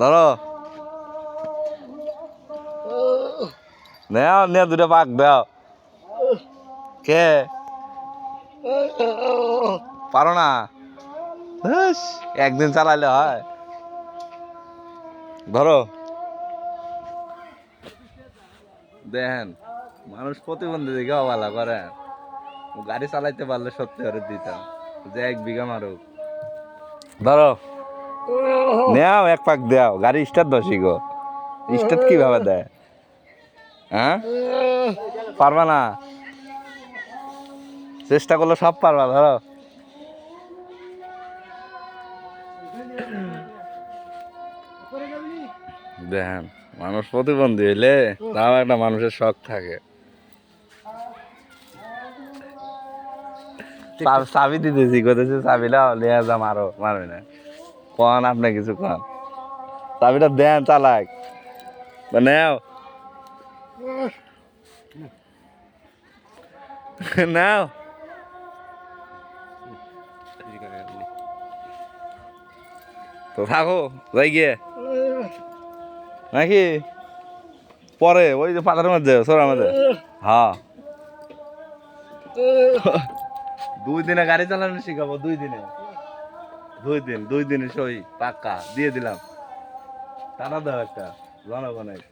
ধরো নেও নে দুটো পাক দাও কে পারো না একদিন চালাইলে হয় ধরো দেখেন মানুষ প্রতিবন্ধী দিকে অবহেলা করে গাড়ি চালাইতে পারলে সত্যি করে দিতাম যে 1 বিঘা মারুক ধরো নেও এক পাক দাও গাড়ি স্টার্ট দাও শিখো স্টার্ট কিভাবে দেয় হ্যাঁ পারবা না চেষ্টা করলে সব পারবা ধরো দেখেন মানুষ প্রতিবন্ধী হইলে তাও একটা মানুষের শখ থাকে চাবি দিতেছি কোথায় চাবিটা লিয়া যা মারো মারবে না কন আপনি কিছু কন চাবিটা দেন চালাক নেও নাও তো থাকো যাই গিয়ে নাকি পরে ওই যে পাতার মধ্যে সোরার মধ্যে হ্যাঁ 2 দিনে গাড়ি চালানো শিখাবো 2 দিনে 2 দিনে সই পাক্কা দিয়ে দিলাম টানা দাও একটা জনগণের